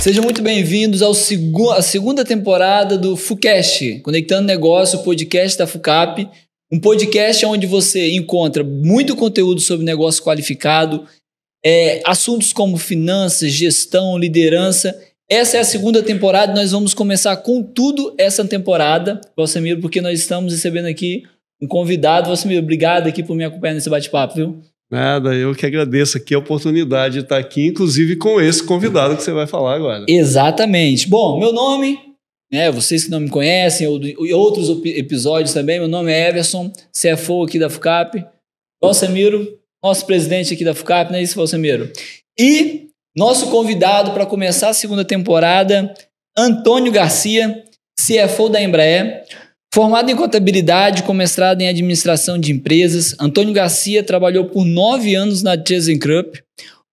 Sejam muito bem-vindos à segunda temporada do FuCast, Conectando Negócio, o podcast da FUCAP. Um podcast onde você encontra muito conteúdo sobre negócio qualificado, assuntos como finanças, gestão, liderança. Essa é a segunda temporada e nós vamos começar com tudo essa temporada, Valcemiro, porque nós estamos recebendo aqui um convidado. Valcemiro, obrigado aqui por me acompanhar nesse bate-papo, viu? Nada, eu que agradeço aqui a oportunidade de estar aqui, inclusive com esse convidado que você vai falar agora. Exatamente. Bom, meu nome, vocês que não me conhecem, ou outros episódios também, meu nome é Everson, CFO aqui da FUCAP. Valcemiro, nosso presidente aqui da FUCAP, não é isso, Valcemiro? E nosso convidado para começar a segunda temporada, Antônio Garcia, CFO da Embraer. Formado em contabilidade, com mestrado em administração de empresas, Antônio Garcia trabalhou por 9 anos na ThyssenKrupp,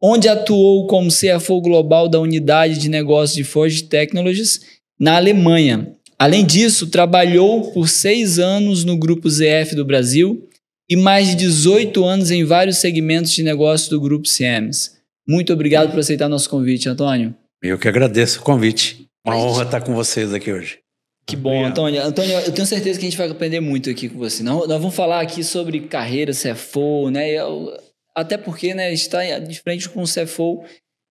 onde atuou como CFO global da unidade de negócios de Forge Technologies na Alemanha. Além disso, trabalhou por 6 anos no Grupo ZF do Brasil e mais de 18 anos em vários segmentos de negócios do Grupo Siemens. Muito obrigado por aceitar nosso convite, Antônio. Eu que agradeço o convite. Uma honra estar com vocês aqui hoje. Que bom, Antônio. Antônio, eu tenho certeza que a gente vai aprender muito aqui com você. Nós vamos falar aqui sobre carreira, CFO, né? Até porque, né, a gente está de frente com o CFO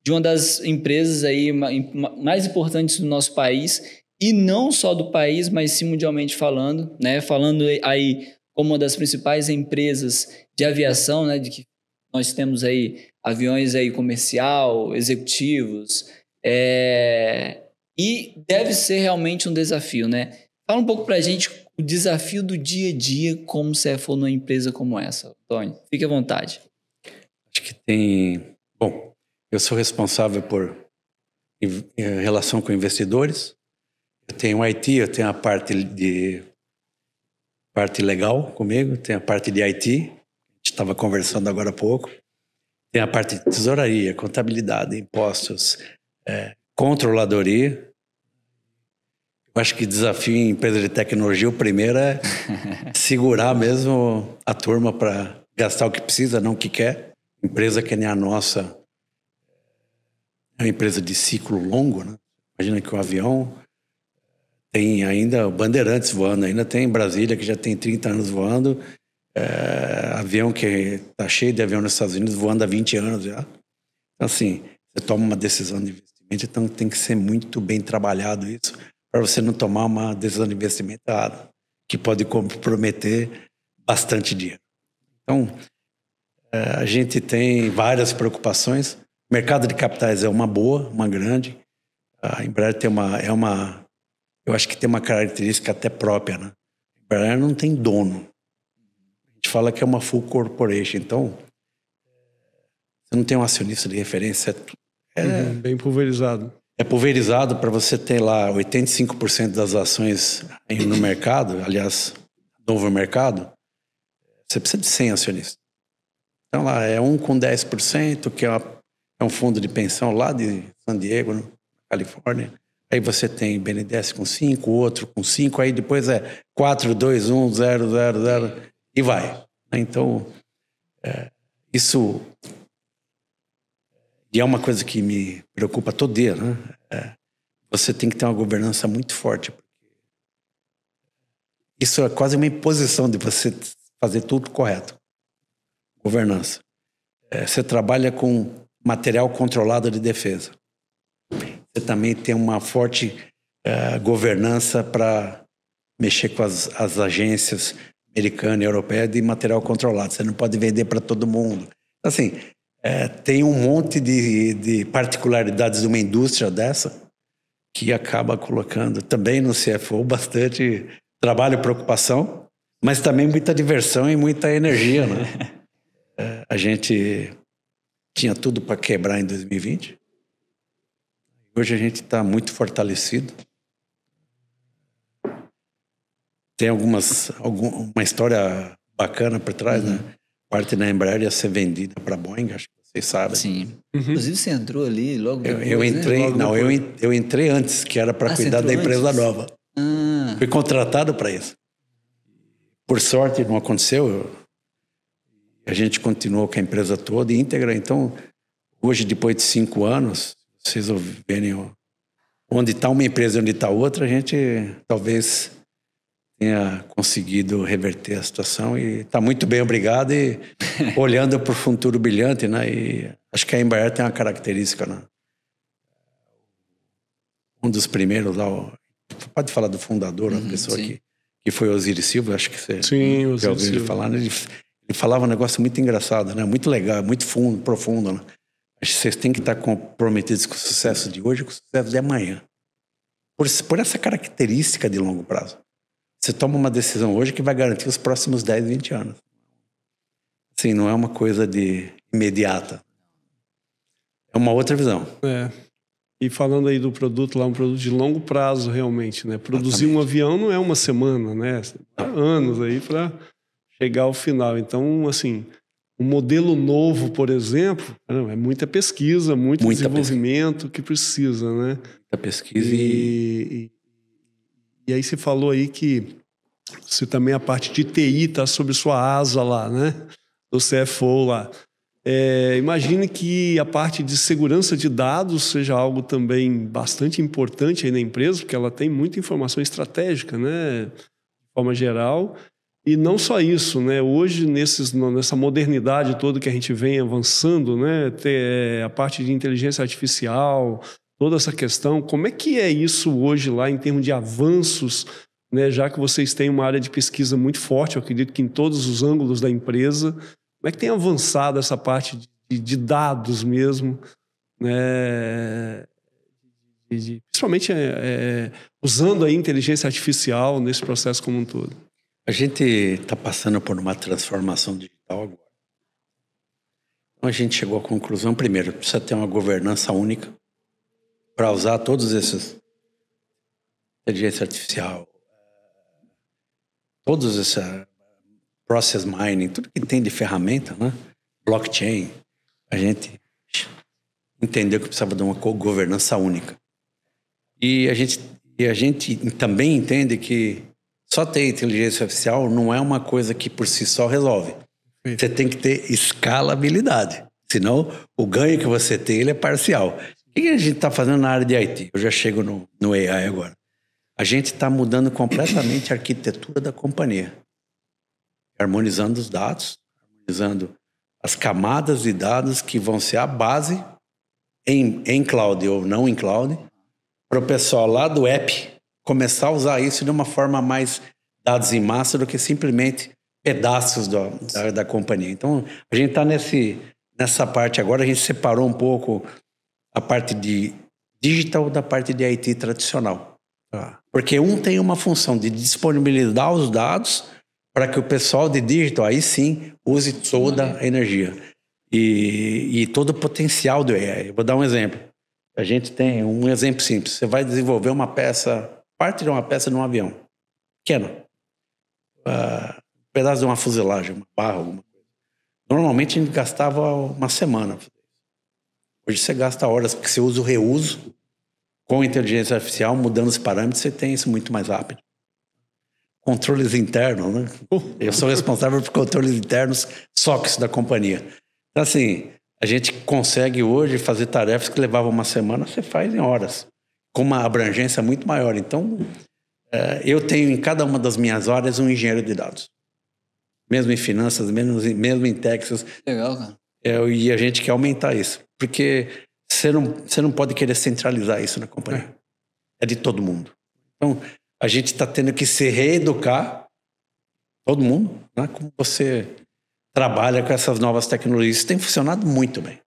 de uma das empresas aí mais importantes do nosso país, e não só do país, mas sim mundialmente falando, né? Falando aí como uma das principais empresas de aviação, né? De que nós temos aí aviões aí comercial, executivos, e deve ser realmente um desafio, né? Fala um pouco pra gente o desafio do dia a dia como CFO numa empresa como essa, Antônio. Fique à vontade. Acho que tem... Bom, eu sou responsável por relação com investidores. Eu tenho IT, eu tenho a parte legal comigo, tenho a parte de IT. A gente estava conversando agora há pouco. Tem a parte de tesouraria, contabilidade, impostos, controladoria. Eu acho que desafio em empresa de tecnologia, o primeiro é segurar mesmo a turma para gastar o que precisa, não o que quer. Empresa que nem a nossa é uma empresa de ciclo longo, né? Imagina que o avião tem ainda Bandeirantes voando, ainda tem Brasília, que já tem 30 anos voando, avião que está cheio de avião nos Estados Unidos voando há 20 anos já. Então, assim, você toma uma decisão de investimento, então tem que ser muito bem trabalhado isso, para você não tomar uma decisão de investimento errada, que pode comprometer bastante dinheiro. Então, a gente tem várias preocupações. O mercado de capitais é uma boa, uma grande. A Embraer tem eu acho que tem uma característica até própria, né? A Embraer não tem dono. A gente fala que é uma full corporation. Então, você não tem um acionista de referência. Bem pulverizado. É pulverizado para você ter lá 85% das ações no mercado, aliás, novo mercado, você precisa de 100 acionistas. Então lá é um com 10%, que é um fundo de pensão lá de San Diego, na Califórnia. Aí você tem BNDES com 5, outro com 5, aí depois é 4, 2, 1, 0, 0, 0, e vai. Então, isso... E é uma coisa que me preocupa todo dia, né? Você tem que ter uma governança muito forte. Isso é quase uma imposição de você fazer tudo correto. Governança. Você trabalha com material controlado de defesa. Você também tem uma forte governança para mexer com as agências americanas e europeias de material controlado. Você não pode vender para todo mundo. Assim... tem um monte de particularidades de uma indústria dessa que acaba colocando também no CFO bastante trabalho e preocupação, mas também muita diversão e muita energia, né? A gente tinha tudo para quebrar em 2020. Hoje a gente está muito fortalecido. Tem uma história bacana por trás, né? Parte da Embraer ia ser vendida para a Boeing, acho que vocês sabem. Sim. Inclusive você entrou ali logo depois, eu entrei, né? eu entrei antes, que era para cuidar da empresa antes? nova. Fui contratado para isso. Por sorte não aconteceu. A gente continuou com a empresa toda íntegra. Então, hoje, depois de 5 anos, vocês verem onde está uma empresa e onde está outra, a gente talvez tenha conseguido reverter a situação e está muito bem, obrigado, e olhando para o futuro brilhante, né? E acho que a Embraer tem uma característica, né? Um dos primeiros lá, pode falar do fundador, a pessoa que foi Osiris Silva, acho que você já ouviu ele falar, né? Ele falava um negócio muito engraçado, né? Muito legal, muito fundo, profundo, né? Acho que vocês têm que estar comprometidos com o sucesso de hoje e com o sucesso de amanhã. Por essa característica de longo prazo. Você toma uma decisão hoje que vai garantir os próximos 10, 20 anos. Assim, não é uma coisa de imediata. É uma outra visão. E falando aí do produto lá, um produto de longo prazo realmente, né? Produzir um avião não é uma semana, né? Há anos aí para chegar ao final. Então, assim, um modelo novo, por exemplo, é muita pesquisa, muito desenvolvimento que precisa, né? Muita pesquisa E aí você falou aí que você também, a parte de TI está sob sua asa lá, né? Do CFO lá. Imagine que a parte de segurança de dados seja algo também bastante importante aí na empresa, porque ela tem muita informação estratégica, né? De forma geral. E não só isso, né? Hoje, nessa modernidade toda que a gente vem avançando, né? A parte de inteligência artificial, toda essa questão, como é que é isso hoje lá em termos de avanços, né? Já que vocês têm uma área de pesquisa muito forte, eu acredito que em todos os ângulos da empresa, como é que tem avançado essa parte de dados mesmo, né? Principalmente usando a inteligência artificial nesse processo como um todo? A gente está passando por uma transformação digital agora. Então a gente chegou à conclusão, primeiro, precisa ter uma governança única para usar todos esses inteligência artificial, todos essa process mining, tudo que tem de ferramenta, né? Blockchain. A gente entendeu que precisava de uma governança única. E a gente também entende que só ter inteligência artificial não é uma coisa que por si só resolve. Você tem que ter escalabilidade. Senão, o ganho que você tem, ele é parcial. O que a gente está fazendo na área de IT? Eu já chego no AI agora. A gente está mudando completamente a arquitetura da companhia. Harmonizando os dados, harmonizando as camadas de dados que vão ser a base em cloud ou não em cloud, para o pessoal lá do app começar a usar isso de uma forma mais dados em massa do que simplesmente pedaços da companhia. Então, a gente está nessa parte agora, a gente separou um pouco a parte de digital da parte de IT tradicional. Porque um tem uma função de disponibilizar os dados para que o pessoal de digital, aí sim, use toda a energia e todo o potencial do AI. Eu vou dar um exemplo. A gente tem um exemplo simples. Você vai desenvolver uma peça, parte de uma peça de um avião, pequena. Um pedaço de uma fuselagem, uma barra, alguma coisa. Normalmente a gente gastava uma semana. Hoje você gasta horas, porque você usa o reuso com inteligência artificial, mudando os parâmetros, você tem isso muito mais rápido. Controles internos, né? Eu sou responsável por controles internos, SOX da companhia. Então, assim, a gente consegue hoje fazer tarefas que levavam uma semana, você faz em horas, com uma abrangência muito maior. Então, eu tenho em cada uma das minhas áreas um engenheiro de dados. Mesmo em finanças, mesmo em Texas. Legal, cara. E a gente quer aumentar isso. Porque você não pode querer centralizar isso na companhia. É de todo mundo. Então, a gente está tendo que se reeducar, todo mundo, né? Como você trabalha com essas novas tecnologias. Isso tem funcionado muito bem.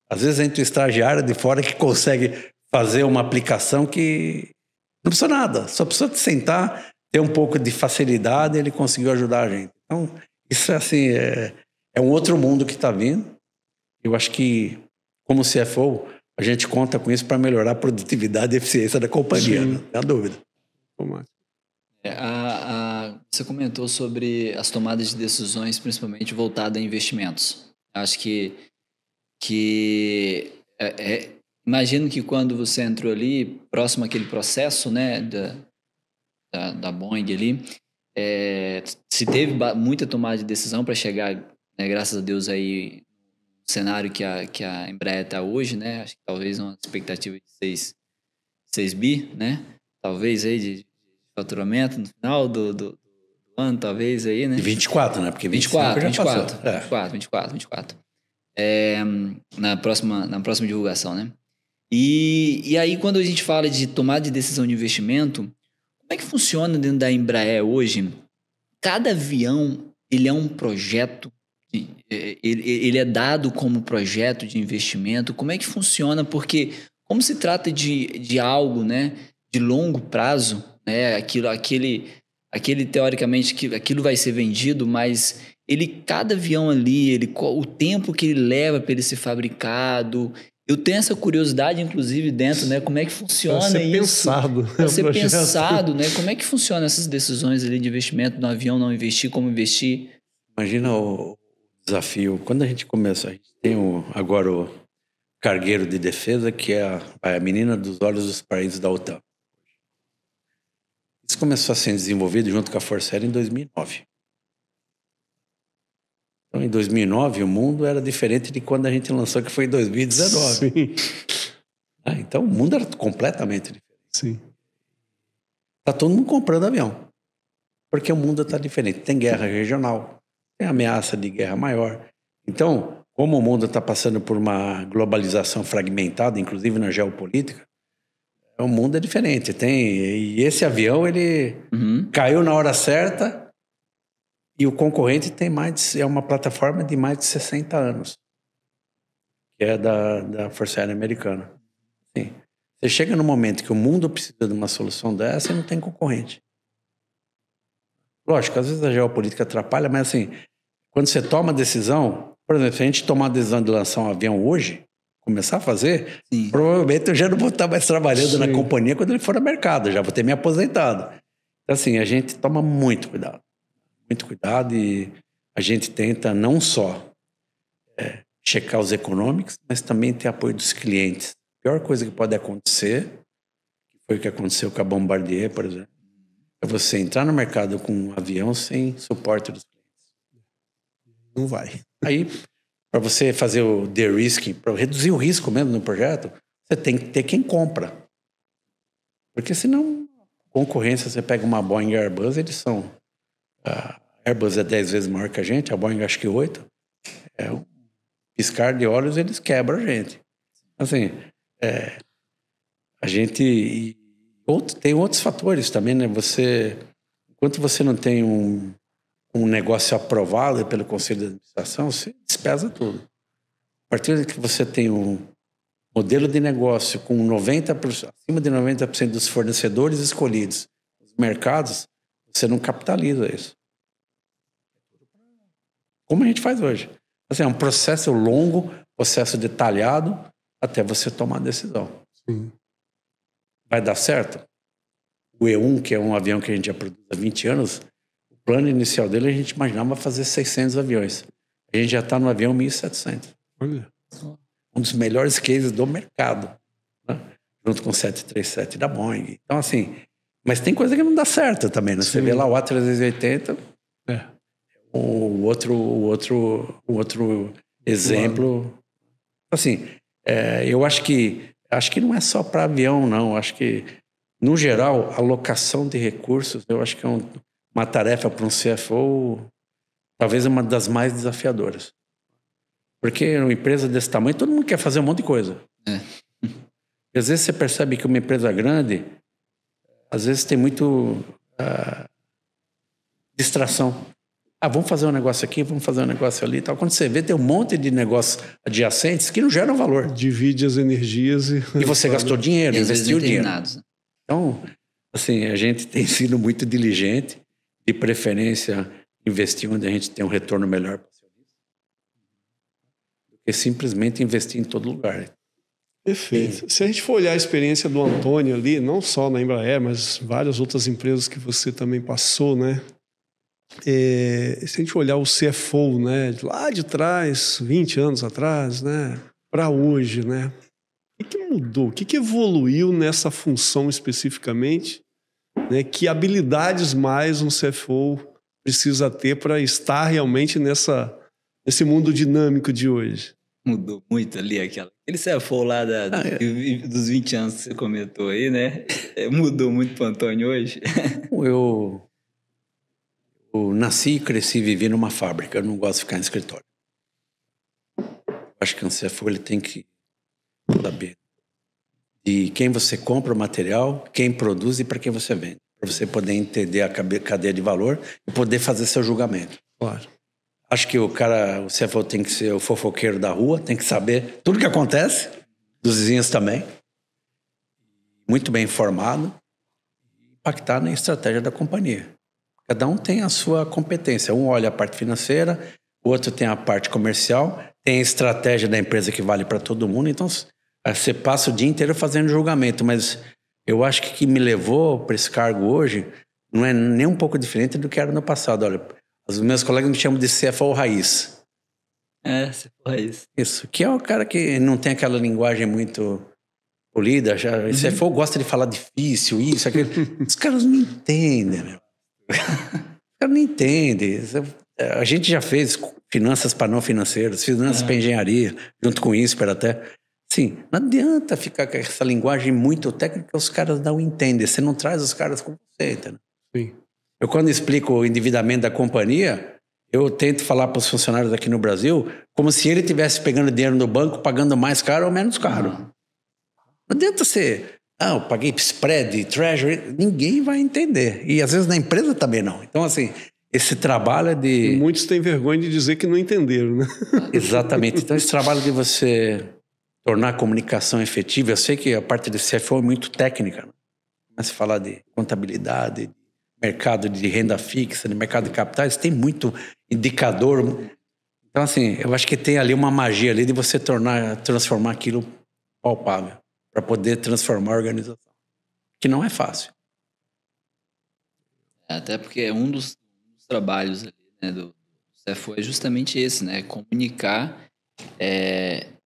Às vezes entra um estagiário de fora que consegue fazer uma aplicação que não precisa nada. Só precisa sentar, ter um pouco de facilidade e ele conseguiu ajudar a gente. Então, isso assim, é um outro mundo que está vindo. Eu acho que, como CFO, a gente conta com isso para melhorar a produtividade e a eficiência da companhia. Não tem dúvida. Você comentou sobre as tomadas de decisões, principalmente voltadas a investimentos. Acho que imagino que quando você entrou ali, próximo àquele processo, né, da Boeing ali, se teve muita tomada de decisão para chegar, né, graças a Deus, aí no cenário que a Embraer está hoje, né? Acho que talvez uma expectativa de 6 bi, né? Talvez aí de faturamento no final do ano, talvez aí, né? De 24, né? Porque 24. Na próxima divulgação, né? E aí, quando a gente fala de tomada de decisão de investimento, como é que funciona dentro da Embraer hoje? Cada avião, ele é um projeto, ele é dado como projeto de investimento. Como é que funciona? Porque como se trata de algo, né, de longo prazo, né, aquele teoricamente, aquilo vai ser vendido, mas cada avião ali, o tempo que ele leva para ele ser fabricado... Eu tenho essa curiosidade, inclusive, dentro, né? Como é que funciona isso? Para ser pensado, né? Como é que funcionam essas decisões ali de investimento no avião, não investir, como investir? Imagina o desafio. Quando a gente começa, a gente tem agora o cargueiro de defesa, que é a menina dos olhos dos países da OTAN. Isso começou a ser desenvolvido junto com a Força Aérea em 2009. Então, em 2009, o mundo era diferente de quando a gente lançou, que foi em 2019. Sim. Então, o mundo era completamente diferente. Sim. Está todo mundo comprando avião. Porque o mundo está diferente. Tem guerra regional, tem ameaça de guerra maior. Então, como o mundo está passando por uma globalização fragmentada, inclusive na geopolítica, o mundo é diferente. E esse avião, ele caiu na hora certa. E o concorrente é uma plataforma de mais de 60 anos, que é da Força Aérea Americana. Sim. Você chega no momento que o mundo precisa de uma solução dessa e não tem concorrente. Lógico, às vezes a geopolítica atrapalha, mas assim, quando você toma a decisão, por exemplo, se a gente tomar a decisão de lançar um avião hoje, começar a fazer, sim, provavelmente eu já não vou estar mais trabalhando, sim, na companhia quando ele for ao mercado, já vou ter me aposentado. Então assim, a gente toma muito cuidado. Muito cuidado, e a gente tenta não só checar os econômicos, mas também ter apoio dos clientes. A pior coisa que pode acontecer, que foi o que aconteceu com a Bombardier, por exemplo, é você entrar no mercado com um avião sem suporte dos clientes. Não vai. Aí, para você fazer o de-risking, para reduzir o risco mesmo no projeto, você tem que ter quem compra. Porque senão, concorrência, você pega uma Boeing e Airbus, eles são... A Airbus é 10 vezes maior que a gente, a Boeing acho que 8. Um piscar de olhos, eles quebram a gente. Assim, a gente... tem outros fatores também, né? Enquanto você não tem um negócio aprovado pelo Conselho de Administração, você despesa tudo. A partir de que você tem um modelo de negócio com acima de 90% dos fornecedores escolhidos, os mercados, você não capitaliza isso. Como a gente faz hoje. Assim, é um processo longo, processo detalhado, até você tomar a decisão. Sim. Vai dar certo? O E1, que é um avião que a gente já produz há 20 anos, o plano inicial dele a gente imaginava fazer 600 aviões. A gente já está no avião 1.700. Olha. Um dos melhores cases do mercado, né? Junto com o 737 da Boeing. Então, assim... Mas tem coisa que não dá certo também, né? Você vê lá o A380, o outro exemplo. Assim, eu acho que não é só para avião, não. Acho que, no geral, a alocação de recursos, eu acho que é uma tarefa para um CFO, talvez uma das mais desafiadoras. Porque uma empresa desse tamanho, todo mundo quer fazer um monte de coisa. E às vezes você percebe que uma empresa grande... Às vezes tem muito distração. Vamos fazer um negócio aqui, vamos fazer um negócio ali e tal. Quando você vê, tem um monte de negócios adjacentes que não geram valor. Divide as energias e você gastou dinheiro, investiu dinheiro. Né? Então, assim, a gente tem sido muito diligente, de preferência investir onde a gente tem um retorno melhor para o acionista, do que simplesmente investir em todo lugar. Perfeito. Se a gente for olhar a experiência do Antônio ali, não só na Embraer, mas várias outras empresas que você também passou, né? Se a gente olhar o CFO, né, lá de trás, 20 anos atrás, né, para hoje, né? O que mudou? O que evoluiu nessa função especificamente? Né? Que habilidades mais um CFO precisa ter para estar realmente nesse mundo dinâmico de hoje? mudou muito ali aquele CFO lá dos 20 anos que você comentou aí, né? Mudou muito pro Antônio hoje? Eu nasci e cresci e vivi numa fábrica. Eu não gosto de ficar em escritório. Acho que um CFO ele tem que saber de quem você compra o material, quem produz e para quem você vende. Para você poder entender a cadeia de valor e poder fazer seu julgamento. Claro. Acho que o CFO tem que ser o fofoqueiro da rua, tem que saber tudo que acontece, dos vizinhos também. Muito bem informado. Impactar na estratégia da companhia. Cada um tem a sua competência. Um olha a parte financeira, o outro tem a parte comercial, tem a estratégia da empresa que vale para todo mundo. Então, você passa o dia inteiro fazendo julgamento. Mas eu acho que o que me levou para esse cargo hoje não é nem um pouco diferente do que era no passado. Olha, os meus colegas me chamam de CFO raiz. CFO raiz. Isso, que é o cara que não tem aquela linguagem muito polida. CFO gosta de falar difícil, isso, aquilo. Os caras não entendem, meu. Os caras não entendem. A gente já fez finanças para não financeiros, finanças para engenharia, junto com isso, até. Sim, não adianta ficar com essa linguagem muito técnica, os caras não entendem. Você não traz os caras com você, entendeu? Sim. Eu, quando explico o endividamento da companhia, eu tento falar para os funcionários aqui no Brasil como se ele estivesse pegando dinheiro no banco, pagando mais caro ou menos caro. Não adianta ser, eu paguei spread, treasury, ninguém vai entender. E às vezes na empresa também não. Então, assim, esse trabalho é de... E muitos têm vergonha de dizer que não entenderam, né? Exatamente. Então, esse trabalho de você tornar a comunicação efetiva, eu sei que a parte do CFO é muito técnica, né? Mas falar de contabilidade, mercado de renda fixa, de mercado de capitais, tem muito indicador. Então, assim, eu acho que tem ali uma magia ali de você transformar aquilo palpável, para poder transformar a organização, que não é fácil. Até porque um dos trabalhos ali, né, do CFO é justamente esse, né? Comunicar,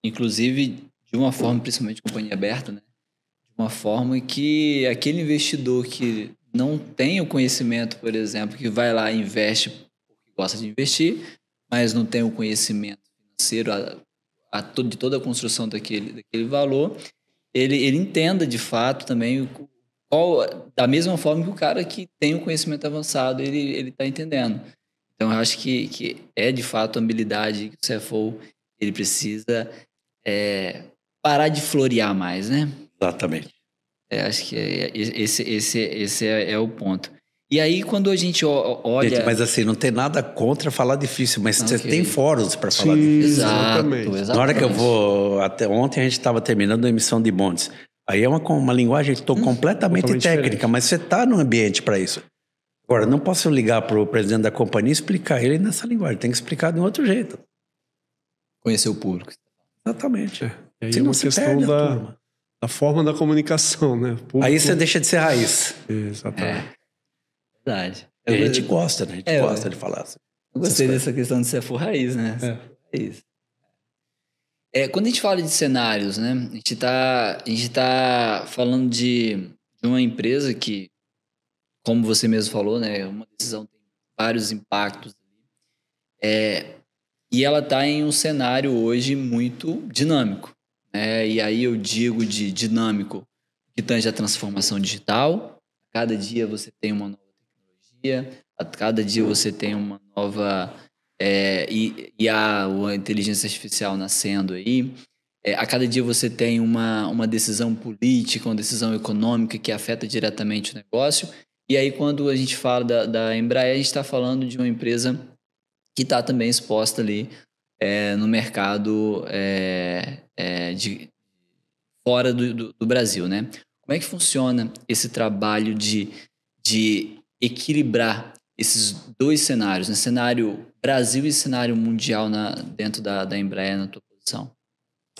inclusive de uma forma, principalmente companhia aberta, né? De uma forma que aquele investidor que não tem o conhecimento, por exemplo, que vai lá e investe porque gosta de investir, mas não tem o conhecimento financeiro de toda a construção daquele valor, ele entenda de fato também da mesma forma que o cara que tem o conhecimento avançado, ele está entendendo. Então, eu acho que é de fato a habilidade que o CFO ele precisa parar de florear mais, né? Exatamente. Acho que esse é o ponto. E aí, quando a gente olha... Gente, mas assim, não tem nada contra falar difícil, mas você tem fóruns para falar difícil. Exatamente. Na hora que eu vou... Até ontem a gente estava terminando a emissão de bonds. Aí é uma linguagem completamente técnica, diferente. Mas você está no ambiente para isso. Agora, não posso ligar para o presidente da companhia e explicar ele nessa linguagem. Tem que explicar de um outro jeito. Conhecer o público. E Exatamente. aí é uma questão da forma da comunicação, né? Público... Aí você deixa de ser raiz. Exatamente. Verdade. A gente gosta, né? A gente gosta de falar assim. Eu gostei dessa questão de ser raiz, né? Raiz. Quando a gente fala de cenários, né? A gente tá falando de uma empresa que, como você mesmo falou, né? Uma decisão tem vários impactos. E ela está em um cenário hoje muito dinâmico. E aí eu digo de dinâmico que tange a transformação digital. A cada dia você tem uma nova tecnologia, a cada dia você tem uma nova a inteligência artificial nascendo aí. A cada dia você tem uma decisão política, uma decisão econômica que afeta diretamente o negócio. E aí quando a gente fala da Embraer, a gente está falando de uma empresa que está também exposta ali no mercado fora do Brasil, né? Como é que funciona esse trabalho de equilibrar esses dois cenários, né? Cenário Brasil e cenário mundial dentro da Embraer, na tua posição?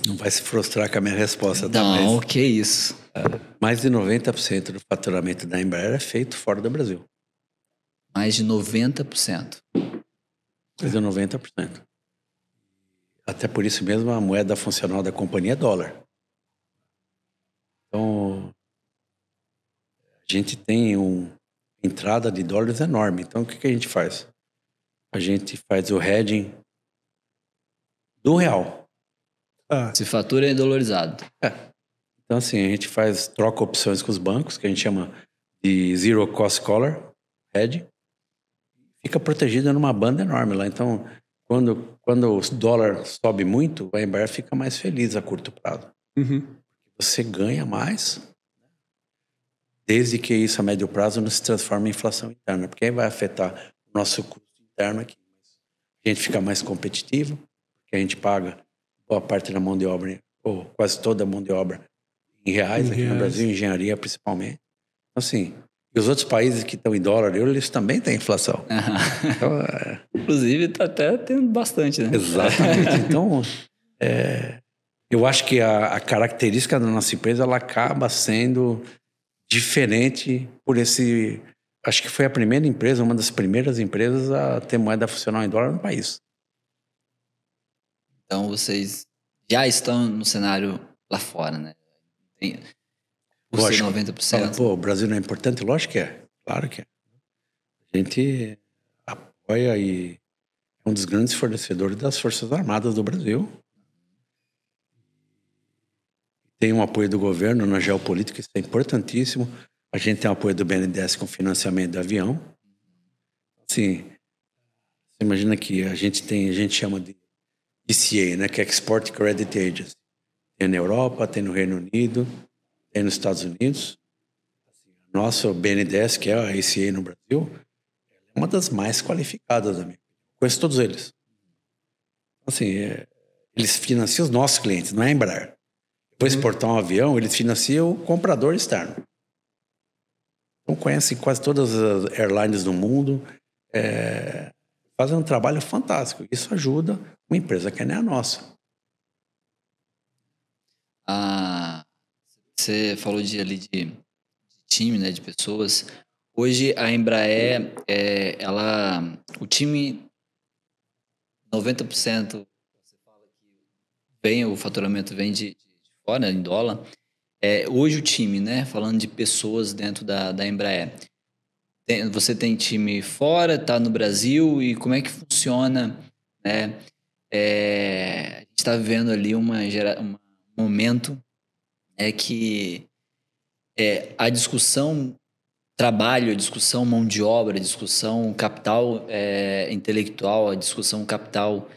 Não vai se frustrar com a minha resposta, tá? Não, que isso. Mais de 90% do faturamento da Embraer é feito fora do Brasil. Mais de 90%. Mais de 90%. Até por isso mesmo a moeda funcional da companhia é dólar. Então, a gente tem uma entrada de dólares enorme. Então, o que a gente faz? A gente faz o hedging do real. Se fatura é dolarizado. Então, assim, a gente troca opções com os bancos, que a gente chama de Zero Cost Collar, hedge. Fica protegida numa banda enorme lá. Então, quando o dólar sobe muito, a Embraer fica mais feliz a curto prazo. Você ganha mais, desde que isso a médio prazo não se transforme em inflação interna, porque aí vai afetar o nosso custo interno aqui. A gente fica mais competitivo, porque a gente paga boa parte da mão de obra, ou quase toda a mão de obra, em reais aqui no Brasil, engenharia principalmente. Então, assim, e os outros países que estão em dólar, eles também têm inflação. Então, inclusive, está até tendo bastante, né? Exatamente. Então, eu acho que a característica da nossa empresa, ela acaba sendo diferente por esse... Acho que foi a primeira empresa, uma das primeiras empresas a ter moeda funcional em dólar no país. Então, vocês já estão no cenário lá fora, né? Por ser 90%. Pô, o Brasil não é importante? Lógico que é. Claro que é. A gente apoia e é um dos grandes fornecedores das Forças Armadas do Brasil. Tem um apoio do governo na geopolítica, isso é importantíssimo. A gente tem o apoio do BNDES com financiamento de avião. Assim, você imagina que a gente chama de ECA, né, que é Export Credit Agency. Tem na Europa, tem no Reino Unido, tem nos Estados Unidos. Nosso BNDES, que é a ECA no Brasil, é uma das mais qualificadas da minha. Conheço todos eles. Assim, eles financiam os nossos clientes, não é a Embraer. Depois de exportar um avião, eles financiam o comprador externo. Então, conhecem quase todas as airlines do mundo, fazem um trabalho fantástico. Isso ajuda uma empresa que nem a nossa. Você falou de time, né, de pessoas. Hoje a Embraer, o time 90%, você fala que o faturamento vem de fora, em dólar. Hoje o time, né, falando de pessoas dentro da Embraer, você tem time fora, está no Brasil, e como é que funciona, né? A gente está vivendo ali um momento que a discussão trabalho, a discussão mão de obra, a discussão capital intelectual, a discussão capital,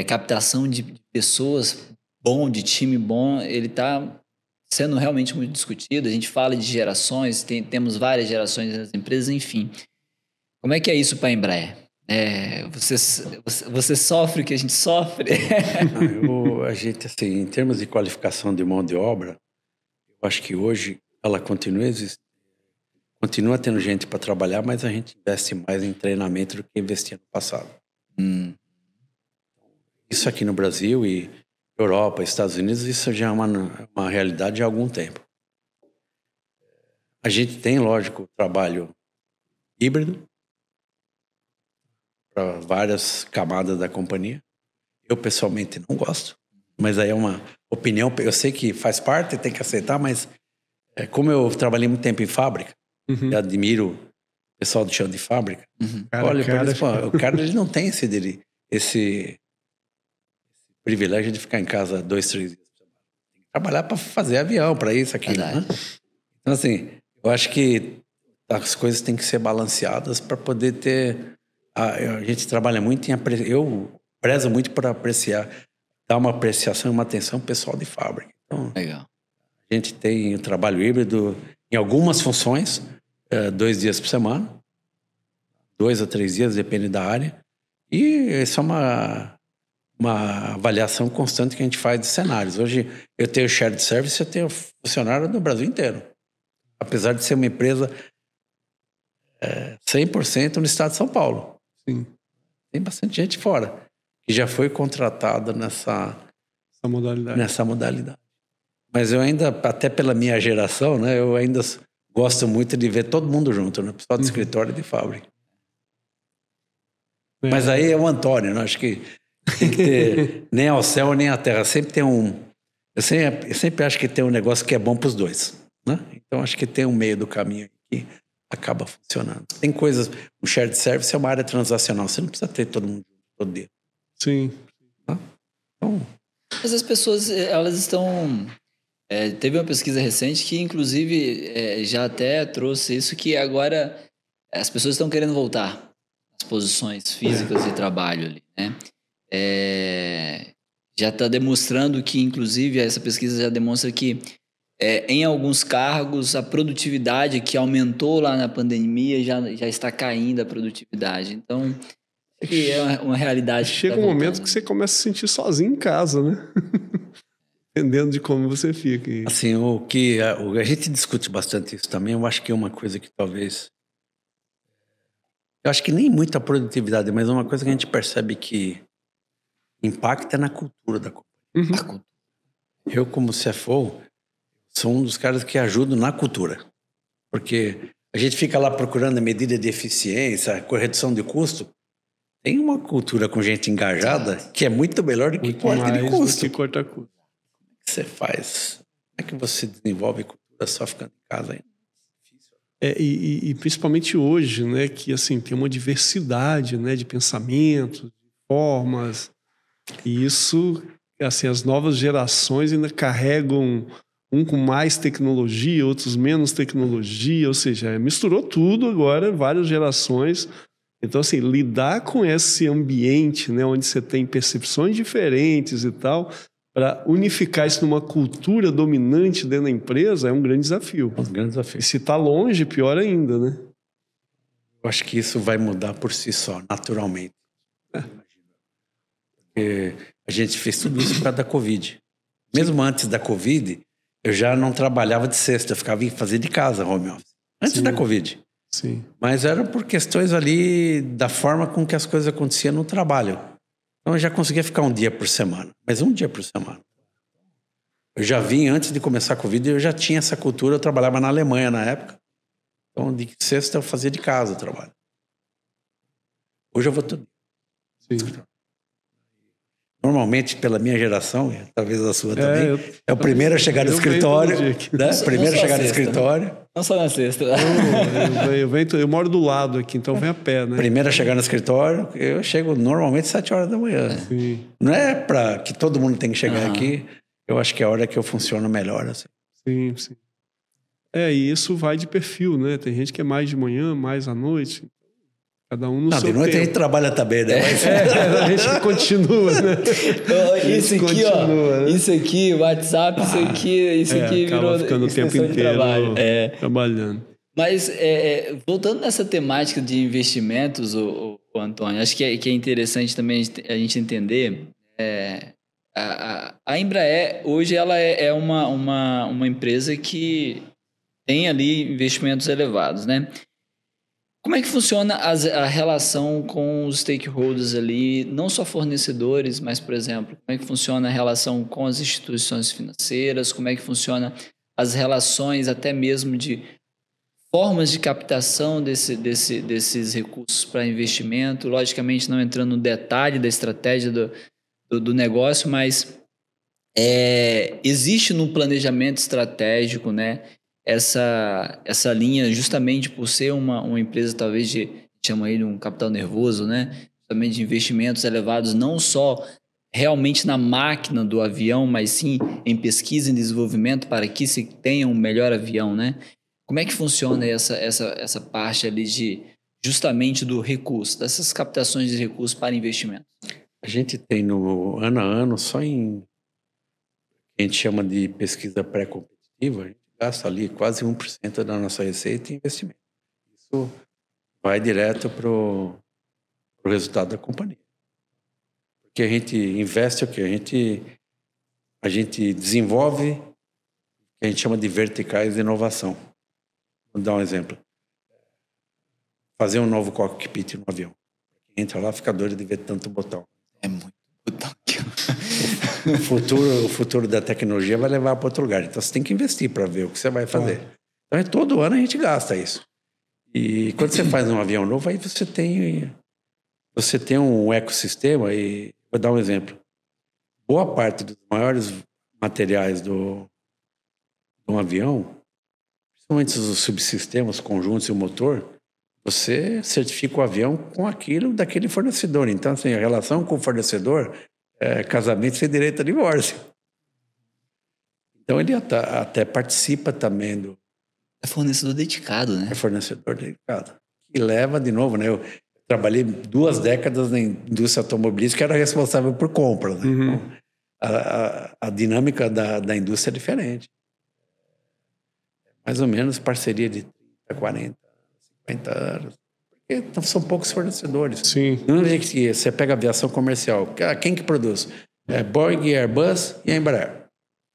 captação de pessoas bom, de time bom, ele está sendo realmente muito discutido. A gente fala de gerações, temos várias gerações nas empresas, enfim. Como é que é isso para a Embraer? Você sofre o que a gente sofre? A gente, assim, em termos de qualificação de mão de obra, eu acho que hoje ela continua tendo gente para trabalhar, mas a gente investe mais em treinamento do que investia no passado. Isso aqui no Brasil e Europa, Estados Unidos, isso já é uma realidade há algum tempo. A gente tem, lógico, trabalho híbrido para várias camadas da companhia. Eu, pessoalmente, não gosto, mas aí é uma opinião. Eu sei que faz parte, tem que aceitar, mas como eu trabalhei muito tempo em fábrica, eu admiro o pessoal do chão de fábrica. Olha, o cara ele não tem esse privilégio de ficar em casa 2, 3 dias. Tem que trabalhar para fazer avião, para isso, aquilo, né? Então, assim, eu acho que as coisas têm que ser balanceadas para poder ter... A gente trabalha muito eu prezo muito para apreciar, dar uma apreciação e uma atenção pessoal de fábrica. Então, legal. A gente tem o trabalho híbrido em algumas funções, 2 dias por semana, 2 a 3 dias, depende da área. E isso é uma avaliação constante que a gente faz de cenários. Hoje eu tenho shared service, eu tenho funcionário no Brasil inteiro. Apesar de ser uma empresa 100% no estado de São Paulo. Sim. Tem bastante gente fora que já foi contratada nessa modalidade. Mas eu ainda, até pela minha geração, né, eu ainda gosto muito de ver todo mundo junto, né? Pessoal do escritório e de fábrica. Mas aí é o Antônio, né? Acho que tem que ter nem ao céu nem à terra. Sempre tem eu sempre acho que tem um negócio que é bom para os dois, né? Então acho que tem um meio do caminho que acaba funcionando. Tem coisas... O shared service é uma área transacional. Você não precisa ter todo mundo todo dia. Sim. Tá? Então, Mas as pessoas, elas estão... teve uma pesquisa recente que, inclusive, já até trouxe isso, que agora as pessoas estão querendo voltar às posições físicas de trabalho ali, né? Já está demonstrando que, inclusive, essa pesquisa já demonstra que em alguns cargos a produtividade que aumentou lá na pandemia já está caindo a produtividade. Então, é uma realidade. Chega um momento que você começa a se sentir sozinho em casa, né? Dependendo de como você fica. Assim, a gente discute bastante isso também. Eu acho que é uma coisa que talvez... Eu acho que nem muita produtividade, mas uma coisa que a gente percebe que impacta na cultura da companhia. Eu, como CFO, sou um dos caras que ajudam na cultura. Porque a gente fica lá procurando a medida de eficiência, redução de custo. Tem uma cultura com gente engajada que é muito melhor do que corte de custo. Do que cortar custo. Como é que você faz? Como é que você desenvolve cultura só ficando em casa ainda? E principalmente hoje, né, que assim, tem uma diversidade, né, de pensamentos, de formas. E isso, assim, as novas gerações ainda carregam com mais tecnologia, outros menos tecnologia, ou seja, misturou tudo agora, várias gerações. Então, assim, lidar com esse ambiente, né, onde você tem percepções diferentes e tal, para unificar isso numa cultura dominante dentro da empresa é um grande desafio. É um grande desafio. E se está longe, pior ainda, né? Eu acho que isso vai mudar por si só, naturalmente. Porque a gente fez tudo isso por causa da Covid. Mesmo antes da Covid, eu já não trabalhava de sexta, eu ficava em fazer de casa, home office. Antes da Covid. Sim. Mas era por questões ali da forma com que as coisas aconteciam no trabalho. Então eu já conseguia ficar um dia por semana, mas um dia por semana. Eu já vim antes de começar a Covid, eu já tinha essa cultura, eu trabalhava na Alemanha na época. Então de sexta eu fazia de casa o trabalho. Hoje eu vou tudo. Sim. Normalmente, pela minha geração, talvez a sua também, é o primeiro a chegar no escritório. Né? Primeiro a chegar no escritório. Não só na sexta. Eu moro do lado aqui, então vem a pé, né? Primeiro a chegar no escritório, eu chego normalmente 7 horas da manhã. Sim. Não é para que todo mundo tem que chegar aqui. Eu acho que é a hora que eu funciono melhor. Assim. Sim, sim. E isso vai de perfil, né? Tem gente que é mais de manhã, mais à noite. Cada um no seu tempo. De noite a gente trabalha também, né? A gente continua, né? Isso aqui, continua, né? Isso aqui, WhatsApp, isso aqui virou ficando o tempo inteiro trabalhando. Mas, voltando nessa temática de investimentos, o Antônio, acho que é interessante também a gente entender. A Embraer, hoje, ela é uma empresa que tem ali investimentos elevados, né? Como é que funciona a relação com os stakeholders ali, não só fornecedores, mas, por exemplo, como é que funciona a relação com as instituições financeiras, como é que funciona as relações até mesmo de formas de captação desses recursos para investimento, logicamente não entrando no detalhe da estratégia do negócio, mas existe no planejamento estratégico, né? Essa linha, justamente por ser uma empresa, talvez, chama aí de um capital nervoso, né? Justamente de investimentos elevados, não só realmente na máquina do avião, mas sim em pesquisa e desenvolvimento para que se tenha um melhor avião, né? Como é que funciona essa parte ali justamente do recurso, dessas captações de recursos para investimento? A gente tem no ano a ano, só em a gente chama de pesquisa pré-competitiva, a gente gasta ali quase 1% da nossa receita em investimento. Isso vai direto para o resultado da companhia. Porque a gente investe o quê? A gente desenvolve o que a gente chama de verticais de inovação. Vou dar um exemplo. Fazer um novo cockpit no avião. Entra lá, fica doido de ver tanto botão. É muito botão. O futuro da tecnologia vai levar para outro lugar. Então você tem que investir para ver o que você vai fazer. Então todo ano a gente gasta isso. E quando você faz um avião novo, aí você tem um ecossistema. E vou dar um exemplo. Boa parte dos maiores materiais de um avião, principalmente os subsistemas, conjuntos e o motor, você certifica o avião com aquilo daquele fornecedor. Então, assim, a relação com o fornecedor casamento sem direito a divórcio. Então ele até participa também do... É fornecedor dedicado, né? É fornecedor dedicado. E leva, de novo, né? Eu trabalhei 2 décadas na indústria automobilística, era responsável por compra, né? Então, a dinâmica da indústria é diferente. Mais ou menos parceria de 30, 40, 50 anos. Porque são poucos fornecedores. Sim. Não é que você pega a aviação comercial. Quem que produz? É Boeing, Airbus e a Embraer.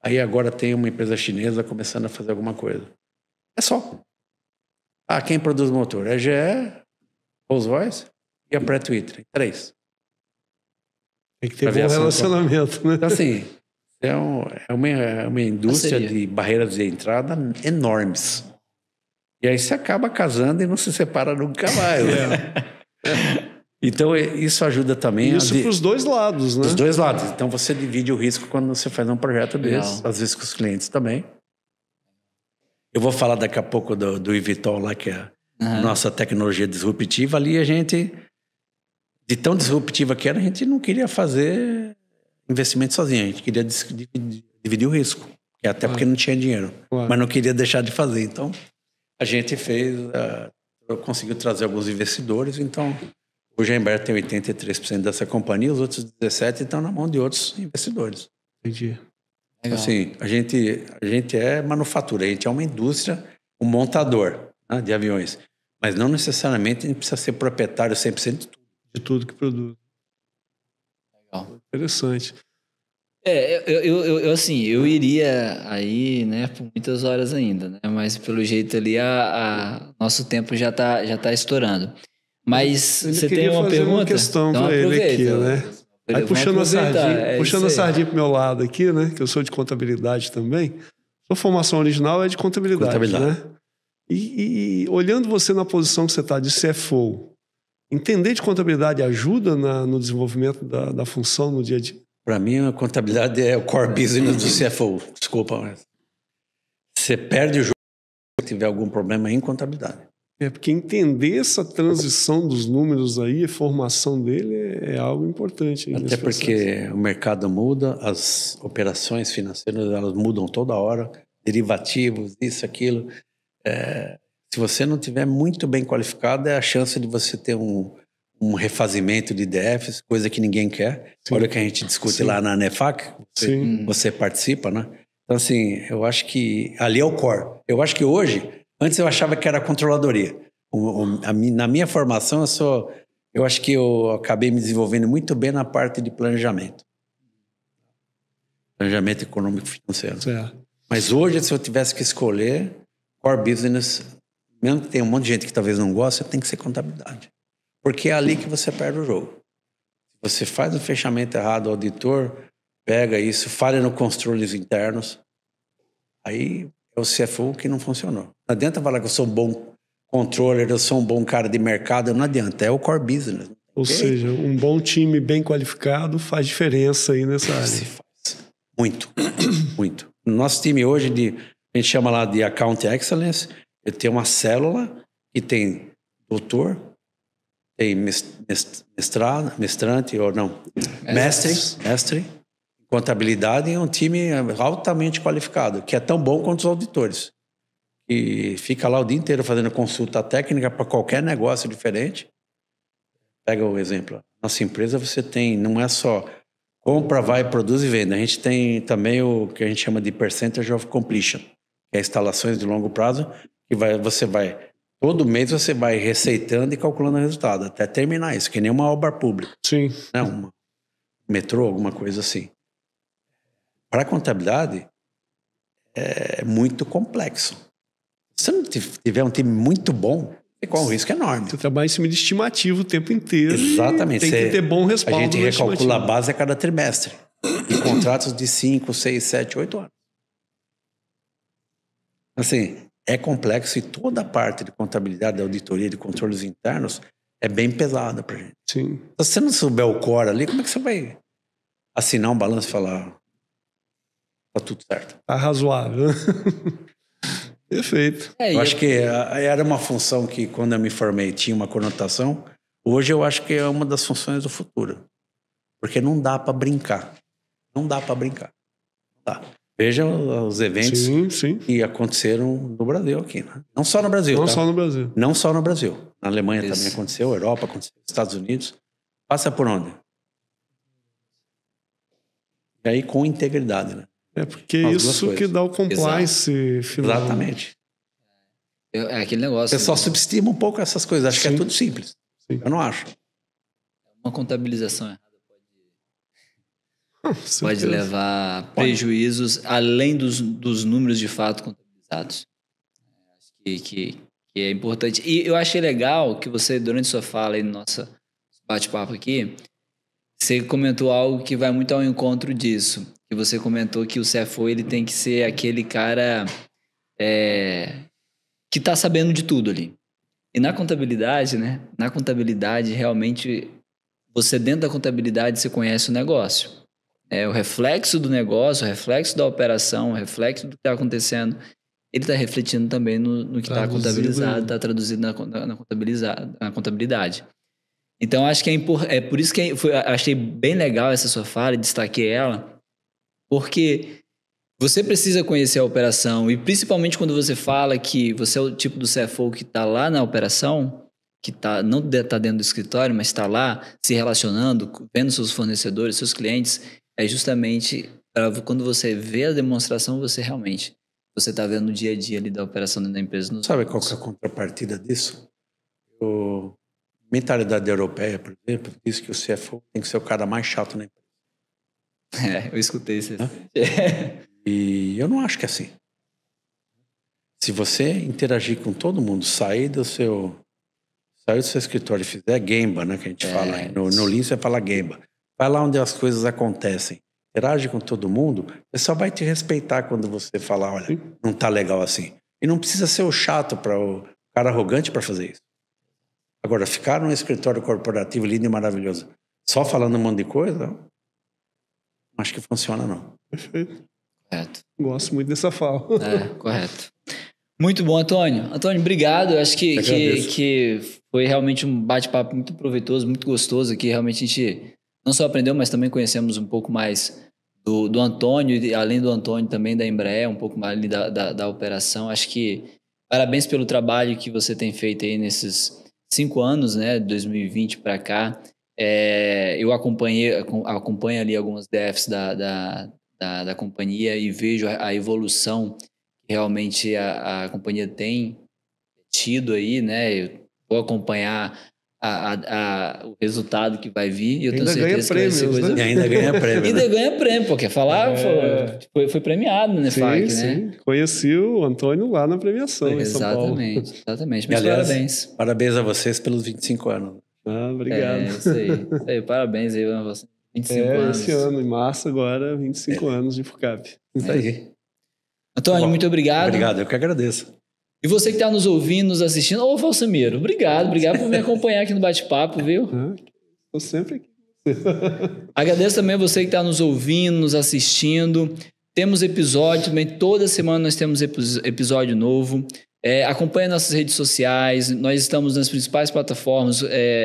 Aí agora tem uma empresa chinesa começando a fazer alguma coisa. É só. Quem produz motor? É a GE, Rolls-Royce e a Pratt Whitney. 3. Tem que ter bom relacionamento, né? Então, assim, é uma indústria de barreiras de entrada enormes. E aí você acaba casando e não se separa nunca mais. Né? Então, isso ajuda também... Isso para os 2 lados, né? Os 2 lados. Então, você divide o risco quando você faz um projeto desse. Às vezes com os clientes também. Eu vou falar daqui a pouco do eVTOL lá, que é a nossa tecnologia disruptiva. Ali a gente, de tão disruptiva que era, a gente não queria fazer investimento sozinho. A gente queria dividir o risco. Até porque não tinha dinheiro. Mas não queria deixar de fazer. Então, a gente conseguiu trazer alguns investidores. Então, hoje a Embraer tem 83% dessa companhia. Os outros 17% estão na mão de outros investidores. Entendi. Legal. Assim, a gente é manufatura, a gente é uma indústria, um montador, né, de aviões. Mas não necessariamente a gente precisa ser proprietário 100% de tudo. De tudo que produz. Legal. Interessante. Eu iria aí, né, por muitas horas ainda, né? Mas pelo jeito ali, nosso tempo já tá estourando. Mas você tem uma pergunta? Uma questão para ele aqui, né? Aí puxando a sardinha pro meu lado aqui, né? Que eu sou de contabilidade também. Sua formação original é de contabilidade. Né? E olhando você na posição que você está de CFO, entender de contabilidade ajuda no desenvolvimento da função no dia a dia? Para mim, a contabilidade é o core business do CFO. Desculpa, mas você perde o jogo se tiver algum problema em contabilidade. Porque entender essa transição dos números aí, a formação dele é algo importante. Até porque o mercado muda, as operações financeiras elas mudam toda hora, derivativos, isso, aquilo. Se você não tiver muito bem qualificado, é a chance de você ter um refazimento de DFs, coisa que ninguém quer. Sim. Olha que a gente discute lá na NEFAC, você participa, né? Então, assim, eu acho que ali é o core. Eu acho que hoje... Antes eu achava que era controladoria. Na minha formação, eu acho que eu acabei me desenvolvendo muito bem na parte de planejamento. Planejamento econômico e financeiro. Certo. Mas hoje, se eu tivesse que escolher, core business, mesmo que tenha um monte de gente que talvez não goste, tem que ser contabilidade. Porque é ali que você perde o jogo. Você faz um fechamento errado, o auditor pega isso, falha nos controles internos, aí... É o CFO que não funcionou. Não adianta falar que eu sou um bom controller, eu sou um bom cara de mercado, não adianta. É o core business. Ou seja, um bom time bem qualificado faz diferença aí nessa área. Se faz. Muito, muito. No nosso time hoje, a gente chama lá de Account Excellence, eu tenho uma célula que tem doutor, tem mestrante, ou não, mestre, contabilidade e um time altamente qualificado, que é tão bom quanto os auditores. E fica lá o dia inteiro fazendo consulta técnica para qualquer negócio diferente. Pega o exemplo. Nossa empresa você tem, não é só compra, vai, produz e vende. A gente tem também o que a gente chama de Percentage of Completion, que é instalações de longo prazo, que todo mês você vai receitando e calculando o resultado, até terminar isso, que nem uma obra pública. Sim. Né? Um metrô, alguma coisa assim. Para a contabilidade, é muito complexo. Se você não tiver um time muito bom, você corre um risco enorme. Você trabalha em cima de estimativa o tempo inteiro. Exatamente. Tem que ter bom respaldo. A gente recalcula a base a cada trimestre. E contratos de 5, 6, 7, 8 anos. Assim, é complexo e toda a parte de contabilidade, de auditoria, de controles internos é bem pesada para a gente. Sim. Se você não souber o core ali, como é que você vai assinar um balanço e falar tá tudo certo? Tá razoável. Perfeito. Eu acho que era uma função que, quando eu me formei, tinha uma conotação. Hoje eu acho que é uma das funções do futuro. Porque não dá para brincar. Não dá para brincar. Não dá. Veja os eventos que aconteceram no Brasil aqui, né? Não só no Brasil, Não tá? só no Brasil. Não só no Brasil. Na Alemanha também aconteceu, Europa aconteceu, Estados Unidos. Passa por onde? E aí com integridade, né? É porque isso que dá o compliance final. Exatamente. É aquele negócio. O pessoal subestima um pouco essas coisas. Acho que é tudo simples. Sim. Eu não acho. Uma contabilização errada pode levar prejuízos além dos números de fato contabilizados. Acho que é importante. E eu achei legal que você, durante sua fala aí no nosso bate-papo aqui, você comentou algo que vai muito ao encontro disso. Que você comentou que o CFO ele tem que ser aquele cara que está sabendo de tudo ali. E na contabilidade, né? Na contabilidade, realmente, você dentro da contabilidade, você conhece o negócio. O reflexo do negócio, o reflexo da operação, o reflexo do que está acontecendo, ele está refletindo também no que está contabilizado, está traduzido na contabilidade. Então, acho que é por isso que achei bem legal essa sua fala, destaquei ela, porque você precisa conhecer a operação, e principalmente quando você fala que você é o tipo do CFO que está lá na operação, que não está dentro do escritório, mas está lá se relacionando, vendo seus fornecedores, seus clientes, é justamente quando você vê a demonstração, você está vendo o dia a dia ali da operação dentro da empresa. Sabe qual que é a contrapartida disso? A mentalidade europeia, por exemplo, diz que o CFO tem que ser o cara mais chato na empresa. Eu escutei isso. E eu não acho que é assim. Se você interagir com todo mundo, sair do seu escritório e fizer gemba, né, que a gente fala, no Lean você fala gemba, vai lá onde as coisas acontecem, interage com todo mundo, o pessoal vai te respeitar quando você falar, olha, não tá legal assim. E não precisa ser o chato, o cara arrogante para fazer isso. Agora, ficar num escritório corporativo lindo e maravilhoso, só falando um monte de coisa, não acho que funciona, não. Perfeito. Correto. Gosto muito dessa fala. Correto. Muito bom, Antônio. Antônio, obrigado. Eu acho que foi realmente um bate-papo muito proveitoso, muito gostoso aqui. Realmente a gente não só aprendeu, mas também conhecemos um pouco mais do Antônio, e além do Antônio também da Embraer, um pouco mais ali da operação. Acho que parabéns pelo trabalho que você tem feito aí nesses 5 anos, né, de 2020 para cá. Eu acompanho ali algumas DFs da companhia e vejo a evolução que realmente a companhia tem tido aí, né? Eu vou acompanhar o resultado que vai vir e eu tenho certeza que vai ser coisa... E ainda ganha prêmio. Ainda ganha prêmio, porque foi premiado no NEFAC, sim, né? Sim. Conheci o Antônio lá na premiação em São Paulo. Exatamente. Mas aliás, parabéns. Parabéns a vocês pelos 25 anos. Obrigado. Isso aí. Parabéns aí a você. 25 anos. Esse ano, em março agora, 25 anos de FUCAP. Isso aí. Antônio, muito obrigado. Obrigado, eu que agradeço. E você que está nos ouvindo, nos assistindo, ô Valsamiro, obrigado por me acompanhar aqui no bate-papo, viu? Estou sempre aqui. Agradeço também a você que está nos ouvindo, nos assistindo. Temos episódio também, toda semana nós temos episódio novo. Acompanhe nossas redes sociais, nós estamos nas principais plataformas,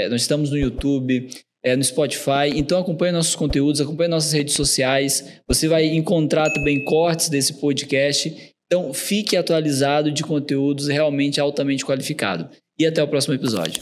nós estamos no YouTube, no Spotify, então acompanhe nossos conteúdos, acompanhe nossas redes sociais, você vai encontrar também cortes desse podcast, então fique atualizado de conteúdos realmente altamente qualificados. E até o próximo episódio.